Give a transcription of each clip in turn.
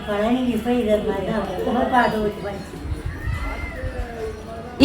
பழனிக்கு போய் இதை மாதிரி தான் பாட்டு ஓட்டி படிச்சு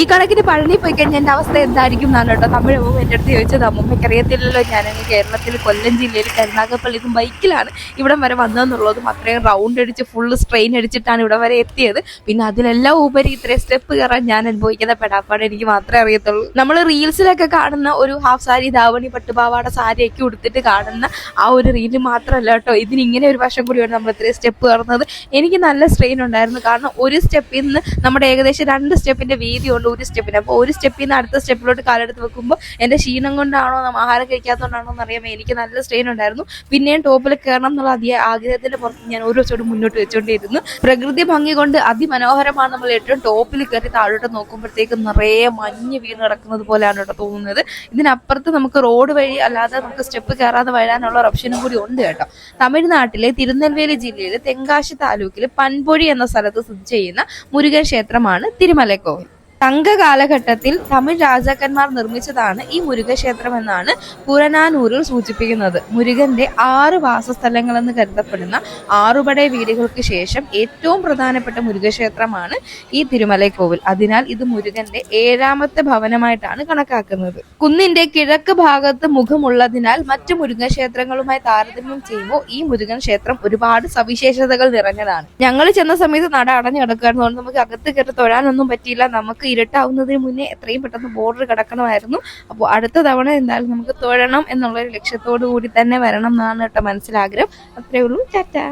ഈ കണക്കിന് പഴനി പോയി കഴിഞ്ഞാൽ എൻ്റെ അവസ്ഥ എന്തായിരിക്കും എന്നാണ് കേട്ടോ തമിഴ് അമ്മ എൻ്റെ അടുത്ത് ചോദിച്ചത്. അമ്മമ്മയ്ക്ക് അറിയത്തില്ലല്ലോ ഞാനങ്ങ് കേരളത്തിൽ കൊല്ലം ജില്ലയിൽ കരുനാഗപ്പള്ളി ഇതും ബൈക്കിലാണ് ഇവിടം വരെ വന്നതെന്നുള്ളതും അത്രയും റൗണ്ട് അടിച്ച് ഫുള്ള് സ്ട്രെയിൻ അടിച്ചിട്ടാണ് ഇവിടെ വരെ എത്തിയത്. പിന്നെ അതിലെല്ലാം ഉപരി ഇത്രയും സ്റ്റെപ്പ് കയറാൻ ഞാൻ അനുഭവിക്കുന്ന പെടാപ്പാട് എനിക്ക് മാത്രമേ അറിയത്തുള്ളൂ. നമ്മൾ റീൽസിലൊക്കെ കാണുന്ന ഒരു ഹാഫ് സാരി ധാവണി പട്ടുപാവാട സാരിയൊക്കെ ഉടുത്തിട്ട് കാണുന്ന ആ ഒരു റീല് മാത്രമല്ല കേട്ടോ, ഇതിനിങ്ങനെ ഒരു വശം കൂടിയാണ് നമ്മൾ ഇത്രയും സ്റ്റെപ്പ് കയറുന്നത്. എനിക്ക് നല്ല സ്ട്രെയിൻ ഉണ്ടായിരുന്നു. കാരണം ഒരു സ്റ്റെപ്പിൽ നിന്ന് നമ്മുടെ ഏകദേശം 2 സ്റ്റെപ്പിന്റെ വീതി ഒരു സ്റ്റെപ്പിന്. അപ്പോൾ ഒരു സ്റ്റെപ്പിൽ നിന്ന് അടുത്ത സ്റ്റെപ്പിലോട്ട് കാലെടുത്ത് വെക്കുമ്പോൾ എൻ്റെ ക്ഷീണം കൊണ്ടാണോ ആഹാരം കഴിക്കാത്തതുകൊണ്ടാണോ എന്നറിയാമോ എനിക്ക് നല്ല സ്ട്രെയിൻ ഉണ്ടായിരുന്നു. പിന്നെയും ടോപ്പിൽ കയറണം എന്നുള്ള ആഗ്രഹത്തിന്റെ പുറത്ത് ഞാൻ ഓരോ സ്റ്റെപ്പ് മുന്നോട്ട് വെച്ചുകൊണ്ടിരുന്നു. പ്രകൃതി ഭംഗി കൊണ്ട് അതിമനോഹരമാണ്. നമ്മൾ ഏറ്റവും ടോപ്പിൽ കയറി താഴോട്ട് നോക്കുമ്പോഴത്തേക്ക് നിറയെ മഞ്ഞ് വീണ് കിടക്കുന്നത് പോലെയാണ് കേട്ടോ തോന്നുന്നത്. ഇതിനപ്പുറത്ത് നമുക്ക് റോഡ് വഴി അല്ലാതെ നമുക്ക് സ്റ്റെപ്പ് കയറാതെ വരാനുള്ള ഒരു ഓപ്ഷനും കൂടി ഉണ്ട് കേട്ടോ. തമിഴ്നാട്ടിലെ തിരുനെൽവേലി ജില്ലയിലെ തെങ്കാശി താലൂക്കിൽ പൻപൊഴി എന്ന സ്ഥലത്ത് സ്ഥിതി ചെയ്യുന്ന മുരുകൻ ക്ഷേത്രമാണ് തിരുമലൈക്കോവിൽ. സംഘകാലഘട്ടത്തിൽ തമിഴ് രാജാക്കന്മാർ നിർമ്മിച്ചതാണ് ഈ മുരുകക്ഷേത്രം എന്നാണ് പുറനാനൂറിൽ സൂചിപ്പിക്കുന്നത്. മുരുകന്റെ 6 വാസസ്ഥലങ്ങളെന്ന് കരുതപ്പെടുന്ന 6 പടയ വീടുകൾക്ക് ശേഷം ഏറ്റവും പ്രധാനപ്പെട്ട മുരുകക്ഷേത്രമാണ് ഈ തിരുമലൈക്കോവിൽ. അതിനാൽ ഇത് മുരുകന്റെ 7ാമത്തെ ഭവനമായിട്ടാണ് കണക്കാക്കുന്നത്. കുന്നിന്റെ കിഴക്ക് ഭാഗത്ത് മുഖമുള്ളതിനാൽ മറ്റു മുരുകൻ ക്ഷേത്രങ്ങളുമായി താരതമ്യം ചെയ്യുമ്പോൾ ഈ മുരുകൻ ക്ഷേത്രം ഒരുപാട് സവിശേഷതകൾ നിറഞ്ഞതാണ്. ഞങ്ങൾ ചെന്ന സമയത്ത് നട അടഞ്ഞു കിടക്കുകയായിരുന്നു. നമുക്ക് അകത്ത് കയറി തൊഴാനൊന്നും പറ്റിയില്ല. നമുക്ക് ഇരുട്ടാവുന്നതിന് മുന്നേ എത്രയും പെട്ടെന്ന് ബോർഡർ കടക്കണമായിരുന്നു. അപ്പോൾ അടുത്ത തവണ എന്തായാലും നമുക്ക് തൊഴണം എന്നുള്ളൊരു ലക്ഷ്യത്തോടു കൂടി തന്നെ വരണം എന്നാണ് കേട്ടോ മനസ്സിലാഗ്രഹം. അത്രേ ഉള്ളൂ. ടാറ്റാ.